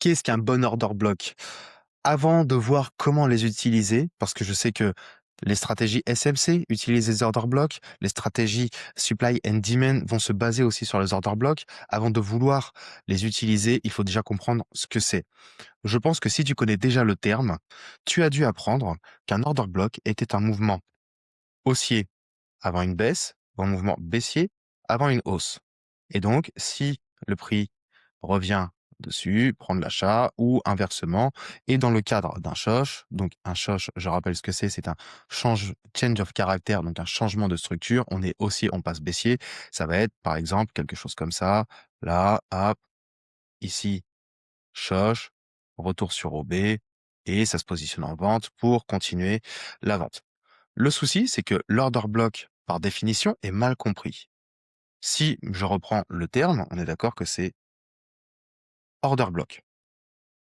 Qu'est-ce qu'un bon order block? Avant de voir comment les utiliser, parce que je sais que les stratégies SMC utilisent les order blocks, les stratégies supply and demand vont se baser aussi sur les order blocks. Avant de vouloir les utiliser, il faut déjà comprendre ce que c'est. Je pense que si tu connais déjà le terme, tu as dû apprendre qu'un order block était un mouvement haussier avant une baisse ou un mouvement baissier avant une hausse. Et donc, si le prix revient dessus, prendre l'achat ou inversement, et dans le cadre d'un shosh, donc un shosh, je rappelle ce que c'est un change of character, donc un changement de structure, on est haussier, on passe baissier, ça va être par exemple quelque chose comme ça, là, hop, ici, shosh, retour sur OB, et ça se positionne en vente pour continuer la vente. Le souci, c'est que l'order block, par définition, est mal compris. Si je reprends le terme, on est d'accord que c'est order block.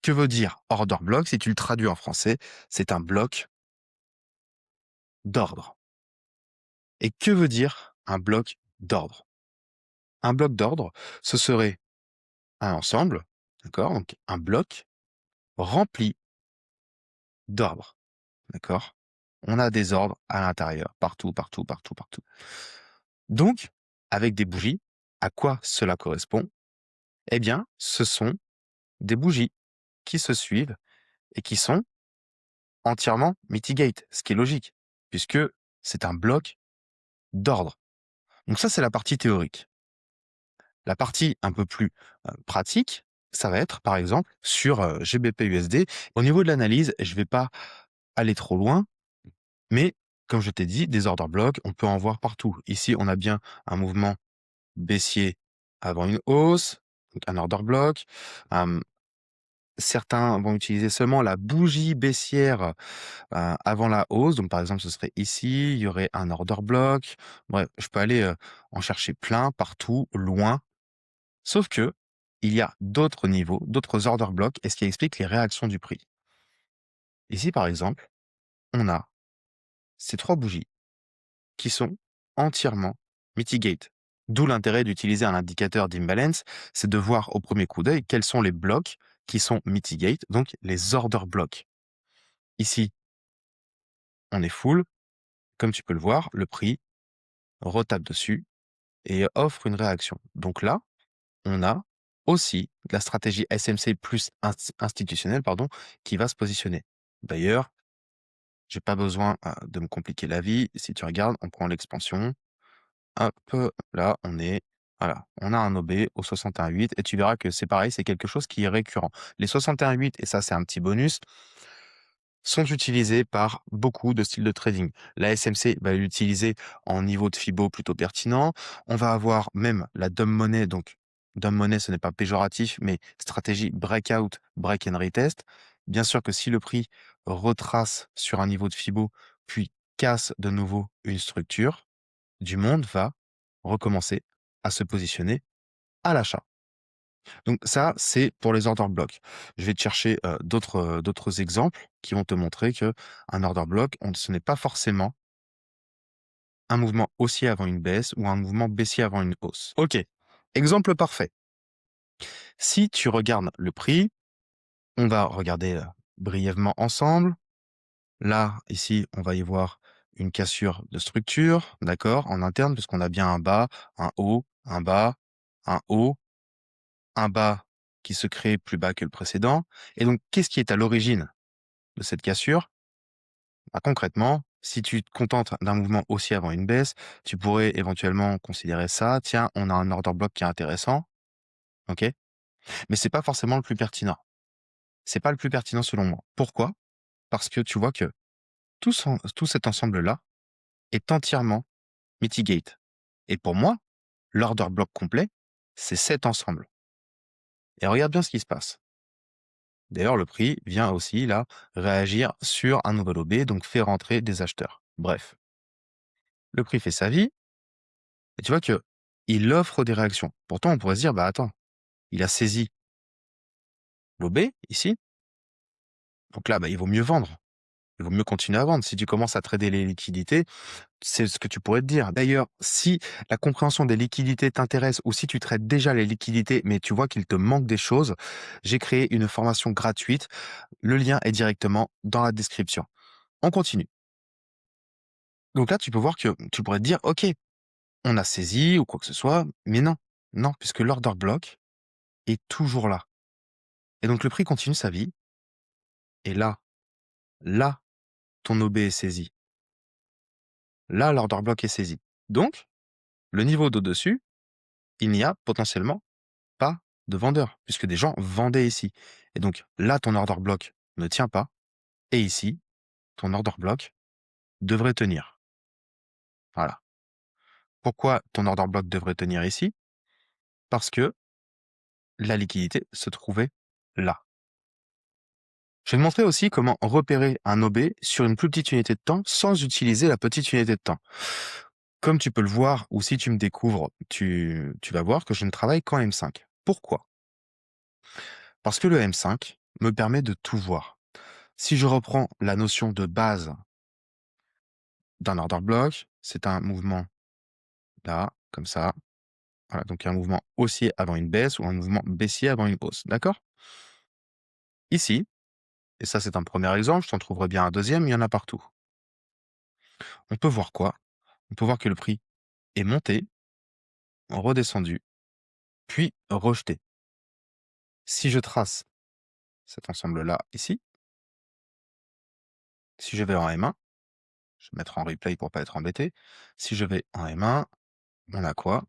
Que veut dire order block? Si tu le traduis en français, c'est un bloc d'ordre. Et que veut dire un bloc d'ordre? Un bloc d'ordre, ce serait un ensemble, d'accord? Donc un bloc rempli d'ordres, d'accord? On a des ordres à l'intérieur, partout, partout, partout, partout. Donc, avec des bougies, à quoi cela correspond? Eh bien, ce sont des bougies qui se suivent et qui sont entièrement mitigate, ce qui est logique, puisque c'est un bloc d'ordre. Donc ça, c'est la partie théorique. La partie un peu plus pratique, ça va être par exemple sur GBP/USD. Au niveau de l'analyse, je ne vais pas aller trop loin, mais comme je t'ai dit, des order blocks, on peut en voir partout. Ici, on a bien un mouvement baissier avant une hausse, donc un order block. Certains vont utiliser seulement la bougie baissière avant la hausse. Donc, par exemple, ce serait ici, il y aurait un order block. Bref, je peux aller en chercher plein, partout, loin. Sauf que il y a d'autres niveaux, d'autres order blocks, et ce qui explique les réactions du prix. Ici, par exemple, on a ces 3 bougies qui sont entièrement mitigate. D'où l'intérêt d'utiliser un indicateur d'imbalance, c'est de voir au premier coup d'œil quels sont les blocs qui sont mitigate, donc les order blocks. Ici, on est full. Comme tu peux le voir, le prix retape dessus et offre une réaction. Donc là, on a aussi de la stratégie SMC plus institutionnelle, pardon, qui va se positionner. D'ailleurs, j'ai pas besoin de me compliquer la vie. Si tu regardes, on prend l'expansion. Hop, là, voilà, on a un OB au 61,8 et tu verras que c'est pareil, c'est quelque chose qui est récurrent. Les 61,8, et ça, c'est un petit bonus, sont utilisés par beaucoup de styles de trading. La SMC va l'utiliser en niveau de FIBO plutôt pertinent. On va avoir même la dumb money, donc dumb money, ce n'est pas péjoratif, mais stratégie breakout, break and retest. Bien sûr que si le prix retrace sur un niveau de FIBO, puis casse de nouveau une structure, du monde va recommencer à se positionner à l'achat. Donc ça, c'est pour les order blocks. Je vais te chercher d'autres exemples qui vont te montrer que un order block, ce n'est pas forcément un mouvement haussier avant une baisse ou un mouvement baissier avant une hausse. Ok, exemple parfait. Si tu regardes le prix, on va regarder brièvement ensemble. Là, ici, on va y voir une cassure de structure, d'accord, en interne, puisqu'on a bien un bas, un haut, un bas, un haut, un bas qui se crée plus bas que le précédent. Et donc, qu'est-ce qui est à l'origine de cette cassure? Bah, concrètement, si tu te contentes d'un mouvement haussier avant une baisse, tu pourrais éventuellement considérer ça. Tiens, on a un order block qui est intéressant, ok? Mais c'est pas forcément le plus pertinent. C'est pas le plus pertinent selon moi. Pourquoi? Parce que tu vois que tout cet ensemble-là est entièrement mitigate. Et pour moi, l'order block complet, c'est cet ensemble. Et regarde bien ce qui se passe. D'ailleurs, le prix vient aussi, là, réagir sur un nouvel OB, donc fait rentrer des acheteurs. Bref, le prix fait sa vie, et tu vois que il offre des réactions. Pourtant, on pourrait se dire, bah attends, il a saisi l'OB, ici, donc là, bah, il vaut mieux vendre. il vaut mieux continuer à vendre. Si tu commences à trader les liquidités, c'est ce que tu pourrais te dire. D'ailleurs, si la compréhension des liquidités t'intéresse ou si tu traites déjà les liquidités, mais tu vois qu'il te manque des choses, j'ai créé une formation gratuite. Le lien est directement dans la description. On continue. Donc là, tu peux voir que tu pourrais te dire, OK, on a saisi ou quoi que ce soit, mais non, non, puisque l'order block est toujours là. Et donc le prix continue sa vie. Et là, ton OB est saisi. Là, l'order block est saisi. Donc, le niveau d'au-dessus, il n'y a potentiellement pas de vendeur, puisque des gens vendaient ici. Et donc là, ton order block ne tient pas. Et ici, ton order block devrait tenir. Voilà. Pourquoi ton order block devrait tenir ici? Parce que la liquidité se trouvait là. Je vais te montrer aussi comment repérer un OB sur une plus petite unité de temps sans utiliser la petite unité de temps. Comme tu peux le voir, ou si tu me découvres, tu vas voir que je ne travaille qu'en M5. Pourquoi? Parce que le M5 me permet de tout voir. Si je reprends la notion de base d'un order block, c'est un mouvement là, comme ça. Voilà, donc un mouvement haussier avant une baisse ou un mouvement baissier avant une hausse. D'accord? Ici, et ça c'est un premier exemple, je t'en trouverai bien un deuxième, il y en a partout. On peut voir quoi? On peut voir que le prix est monté, redescendu, puis rejeté. Si je trace cet ensemble-là ici, si je vais en M1, je vais mettre en replay pour pas être embêté. Si je vais en M1, on a quoi?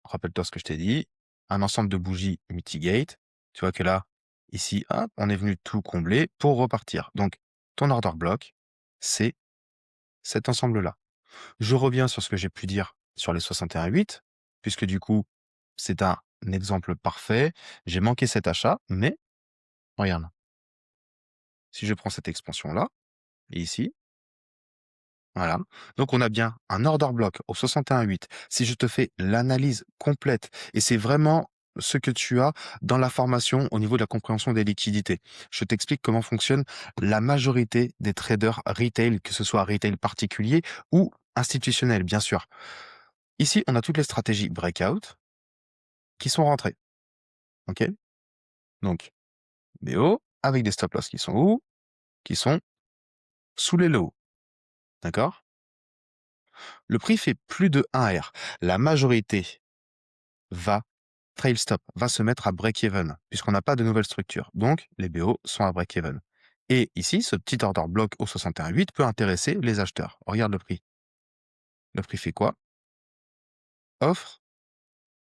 Rappelle-toi ce que je t'ai dit. Un ensemble de bougies mitigate. Tu vois que là, ici, hop, on est venu tout combler pour repartir. Donc, ton order block, c'est cet ensemble-là. Je reviens sur ce que j'ai pu dire sur les 61,8, puisque du coup, c'est un exemple parfait. J'ai manqué cet achat, mais regarde, si je prends cette expansion-là, et ici, voilà. Donc on a bien un order block au 61,8. Si je te fais l'analyse complète, et c'est vraiment ce que tu as dans la formation au niveau de la compréhension des liquidités. Je t'explique comment fonctionne la majorité des traders retail, que ce soit retail particulier ou institutionnel, bien sûr. Ici, on a toutes les stratégies breakout qui sont rentrées. OK? Donc, BO avec des stop loss qui sont où? Qui sont sous les lows. D'accord? Le prix fait plus de 1 R. La majorité va trail stop, va se mettre à break-even, puisqu'on n'a pas de nouvelle structure. Donc, les BO sont à break-even. Et ici, ce petit order block au 61,8 peut intéresser les acheteurs. Regarde le prix. Le prix fait quoi? Offre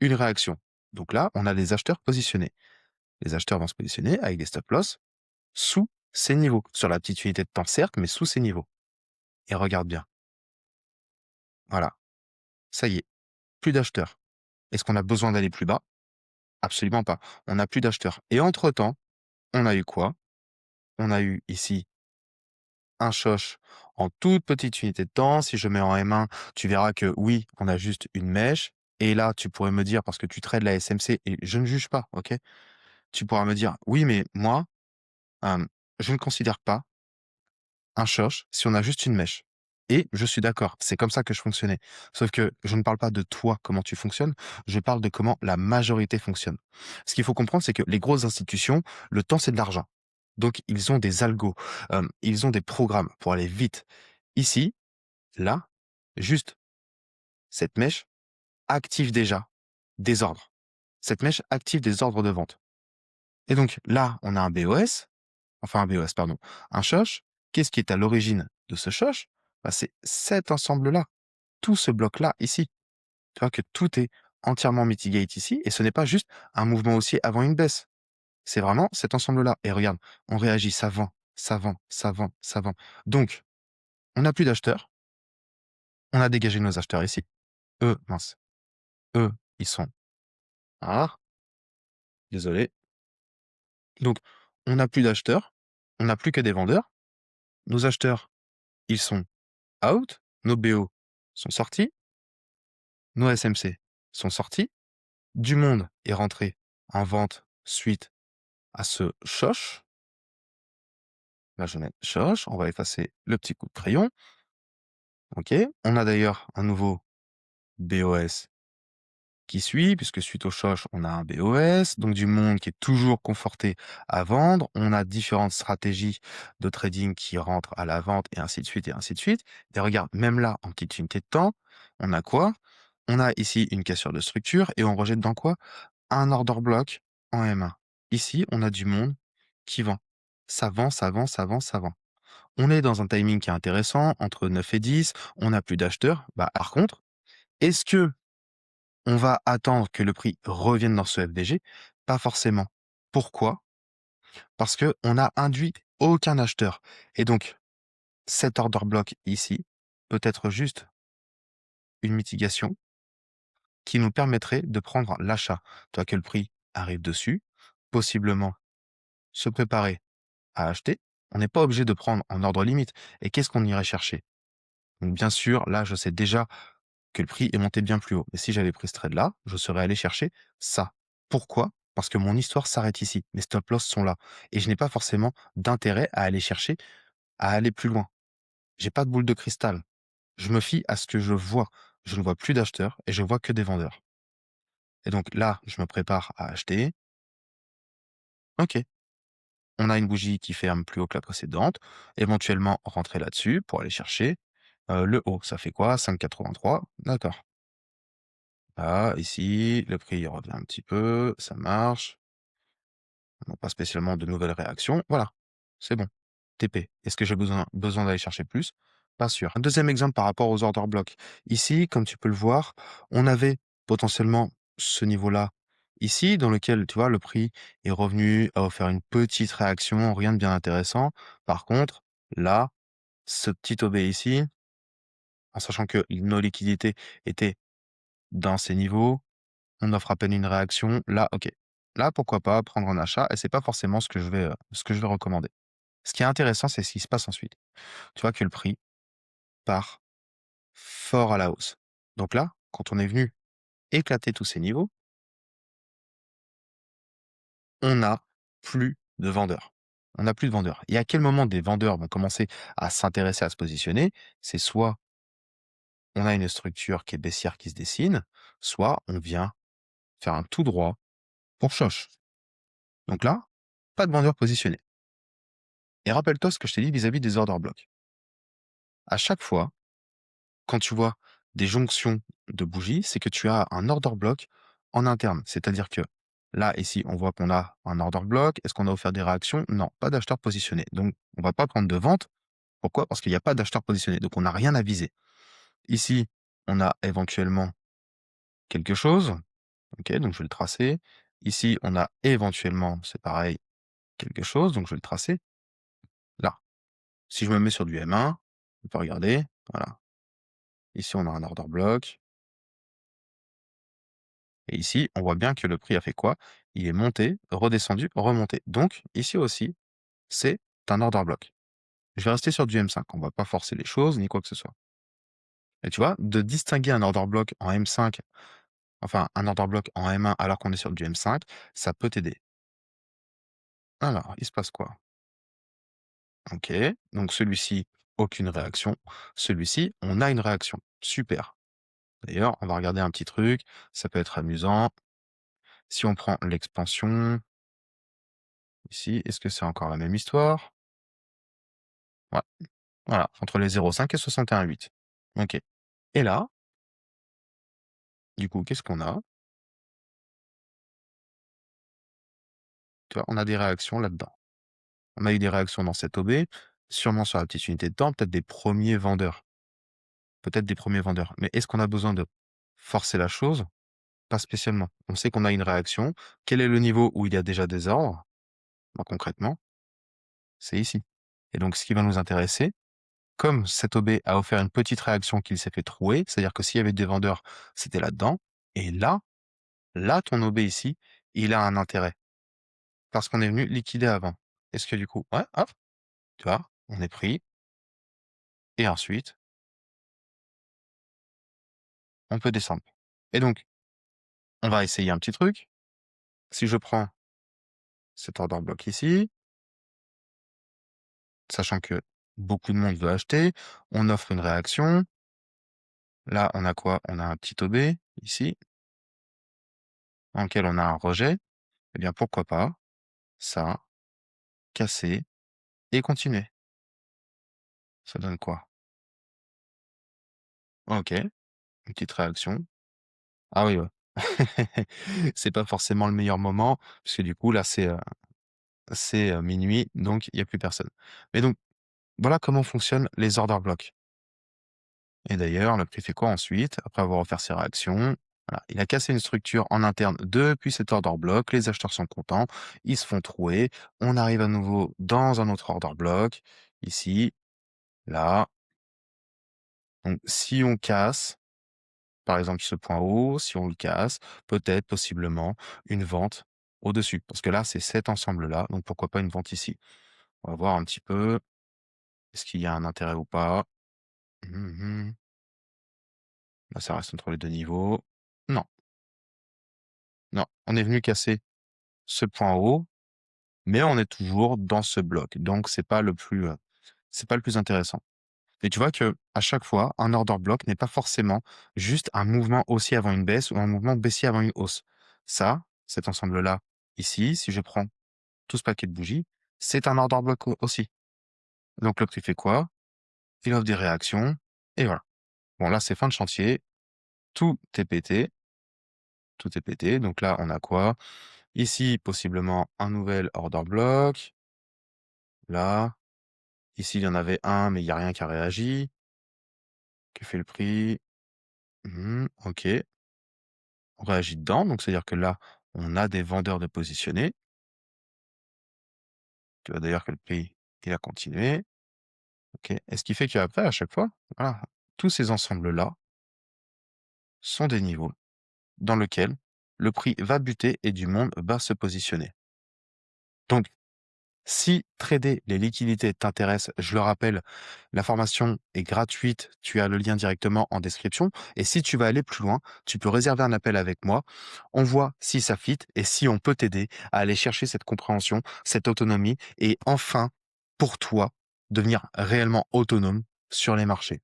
une réaction. Donc là, on a les acheteurs positionnés. Les acheteurs vont se positionner avec des stop loss sous ces niveaux. Sur la petite unité de temps, certes, mais sous ces niveaux. Et regarde bien. Voilà. Ça y est. Plus d'acheteurs. Est-ce qu'on a besoin d'aller plus bas? Absolument pas. On n'a plus d'acheteurs. Et entre-temps, on a eu quoi? On a eu ici un shosh en toute petite unité de temps. Si je mets en M1, tu verras que oui, on a juste une mèche. Et là, tu pourrais me dire, parce que tu trades la SMC, et je ne juge pas, ok? Tu pourras me dire, oui, mais moi, euh, je ne considère pas un shosh si on a juste une mèche. Et je suis d'accord, c'est comme ça que je fonctionnais. Sauf que je ne parle pas de toi, comment tu fonctionnes, je parle de comment la majorité fonctionne. Ce qu'il faut comprendre, c'est que les grosses institutions, le temps, c'est de l'argent. Donc, ils ont des algos, ils ont des programmes pour aller vite. Ici, là, juste cette mèche active déjà des ordres. Cette mèche active des ordres de vente. Et donc là, on a un BOS, enfin un BOS, pardon, un shosh. Qu'est-ce qui est à l'origine de ce shosh? Bah, c'est cet ensemble-là, tout ce bloc-là ici. Tu vois que tout est entièrement mitigate ici, et ce n'est pas juste un mouvement haussier avant une baisse. C'est vraiment cet ensemble-là. Et regarde, on réagit, ça vend, ça vend, ça vend, ça vend. Donc, on n'a plus d'acheteurs, on a dégagé nos acheteurs ici. Eux, mince, eux, ils sont... Ah, désolé. Donc, on n'a plus d'acheteurs, on n'a plus que des vendeurs. Nos acheteurs, ils sont out, nos BO sont sortis, nos SMC sont sortis, du monde est rentré en vente suite à ce shosh. Là, je vais mettre Shosh, on va effacer le petit coup de crayon. OK. On a d'ailleurs un nouveau BOS qui suit, puisque suite au Shosh, on a un BOS, donc du monde qui est toujours conforté à vendre. On a différentes stratégies de trading qui rentrent à la vente et ainsi de suite et ainsi de suite. Et regarde, même là, en petite unité de temps, on a quoi? On a ici une cassure de structure et on rejette dans quoi? Un order block en M1. Ici, on a du monde qui vend. Ça vend, ça vend, ça vend, ça vend. On est dans un timing qui est intéressant, entre 9 et 10, on n'a plus d'acheteurs. Bah, par contre, est-ce que on va attendre que le prix revienne dans ce FDG? Pas forcément. Pourquoi? Parce que on n'a induit aucun acheteur. Et donc, cet order block ici peut être juste une mitigation qui nous permettrait de prendre l'achat. Toi, que le prix arrive dessus, possiblement se préparer à acheter. On n'est pas obligé de prendre en ordre limite. Et qu'est-ce qu'on irait chercher? Donc, bien sûr, là, je sais déjà que le prix est monté bien plus haut. Mais si j'avais pris ce trade-là, je serais allé chercher ça. Pourquoi? Parce que mon histoire s'arrête ici. Mes stop loss sont là. Et je n'ai pas forcément d'intérêt à aller chercher, à aller plus loin. J'ai pas de boule de cristal. Je me fie à ce que je vois. Je ne vois plus d'acheteurs et je vois que des vendeurs. Et donc là, je me prépare à acheter. OK. On a une bougie qui ferme plus haut que la précédente. Éventuellement, rentrer là-dessus pour aller chercher le haut. Ça fait quoi? 5,83. D'accord. Là, ici, le prix il revient un petit peu, ça marche. On n'a pas spécialement de nouvelles réactions. Voilà, c'est bon. TP. Est-ce que j'ai besoin d'aller chercher plus? Pas sûr. Un deuxième exemple par rapport aux order blocks. Ici, comme tu peux le voir, on avait potentiellement ce niveau-là ici, dans lequel, tu vois, le prix est revenu à faire une petite réaction, rien de bien intéressant. Par contre, là, ce petit OB ici, en sachant que nos liquidités étaient dans ces niveaux, on offre à peine une réaction. Là, OK. Là, pourquoi pas prendre en achat et c'est pas forcément ce que je vais recommander. Ce qui est intéressant, c'est ce qui se passe ensuite. Tu vois que le prix part fort à la hausse. Donc là, quand on est venu éclater tous ces niveaux, on n'a plus de vendeurs. On n'a plus de vendeurs. Et à quel moment des vendeurs vont commencer à s'intéresser, à se positionner? C'est soit on a une structure qui est baissière qui se dessine, soit on vient faire un tout droit pour Choche. Donc là, pas de vendeurs positionnés. Et rappelle-toi ce que je t'ai dit vis-à-vis des order blocks. À chaque fois, quand tu vois des jonctions de bougies, c'est que tu as un order block en interne. C'est-à-dire que là, ici, on voit qu'on a un order block. Est-ce qu'on a offert des réactions? Non, pas d'acheteur positionné. Donc, on va pas prendre de vente. Pourquoi? Parce qu'il n'y a pas d'acheteur positionné. Donc, on n'a rien à viser. Ici, on a éventuellement quelque chose. OK, donc je vais le tracer. Ici, on a éventuellement, c'est pareil, quelque chose. Donc, je vais le tracer là. Si je me mets sur du M1, on peut regarder. Voilà. Ici, on a un order block. Et ici, on voit bien que le prix a fait quoi? Il est monté, redescendu, remonté. Donc, ici aussi, c'est un order block. Je vais rester sur du M5. On va pas forcer les choses ni quoi que ce soit. Et tu vois, de distinguer un order block en M5, enfin un order block en M1 alors qu'on est sur du M5, ça peut t'aider. Alors, il se passe quoi? OK, donc celui-ci, aucune réaction. Celui-ci, on a une réaction. Super. D'ailleurs, on va regarder un petit truc, ça peut être amusant. Si on prend l'expansion, ici, est-ce que c'est encore la même histoire? Ouais, voilà, entre les 0,5 et 61,8. OK. Et là, du coup, qu'est-ce qu'on a? Tu vois, on a des réactions là-dedans. On a eu des réactions dans cette OB, sûrement sur la petite unité de temps, peut-être des premiers vendeurs. Peut-être des premiers vendeurs. Mais est-ce qu'on a besoin de forcer la chose? Pas spécialement. On sait qu'on a une réaction. Quel est le niveau où il y a déjà des ordres? Bah, concrètement, c'est ici. Et donc, ce qui va nous intéresser, comme cette OB a offert une petite réaction qu'il s'est fait trouer, c'est-à-dire que s'il y avait des vendeurs, c'était là-dedans. Et là, ton OB ici, il a un intérêt. Parce qu'on est venu liquider avant. Est-ce que du coup, ouais, hop, tu vois, on est pris. Et ensuite, on peut descendre. Et donc, on va essayer un petit truc. Si je prends cet order block ici, sachant que beaucoup de monde veut acheter. On offre une réaction. Là, on a quoi? On a un petit OB ici, dans lequel on a un rejet. Eh bien, pourquoi pas ça, casser et continuer? Ça donne quoi? OK, une petite réaction. Ah oui, ouais. C'est pas forcément le meilleur moment, puisque du coup, là, c'est 00:00, donc il y a plus personne. Mais donc, voilà comment fonctionnent les order blocks. Et d'ailleurs, le prix fait quoi ensuite? Après avoir offert ses réactions, voilà, il a cassé une structure en interne depuis cet order block, les acheteurs sont contents, ils se font trouer, on arrive à nouveau dans un autre order block, ici, là. Donc si on casse, par exemple ce point haut, si on le casse, peut-être, possiblement, une vente au-dessus. Parce que là, c'est cet ensemble-là, donc pourquoi pas une vente ici? On va voir un petit peu, est-ce qu'il y a un intérêt ou pas? Mmh. Là, ça reste entre les 2 niveaux. Non, non, on est venu casser ce point haut, mais on est toujours dans ce bloc, donc c'est pas le plus intéressant. Et tu vois que à chaque fois, un order block n'est pas forcément juste un mouvement haussier avant une baisse ou un mouvement baissier avant une hausse. Ça, cet ensemble-là, ici, si je prends tout ce paquet de bougies, c'est un order block aussi. Donc le prix fait quoi? Il offre des réactions et voilà. Bon là, c'est fin de chantier, tout est pété, tout est pété. Donc là, on a quoi? Ici, possiblement un nouvel order block. Là, ici, il y en avait un, mais il y a rien qui a réagi. Que fait le prix? OK. On réagit dedans, donc c'est-à-dire que là, on a des vendeurs de positionnés. Tu vois d'ailleurs que le prix, il a continué. OK. Et ce qui fait qu'après, à chaque fois, voilà, tous ces ensembles-là sont des niveaux dans lesquels le prix va buter et du monde va se positionner. Donc, si trader les liquidités t'intéresse, je le rappelle, la formation est gratuite, tu as le lien directement en description. Et si tu veux aller plus loin, tu peux réserver un appel avec moi. On voit si ça fit et si on peut t'aider à aller chercher cette compréhension, cette autonomie et enfin, pour toi, devenir réellement autonome sur les marchés.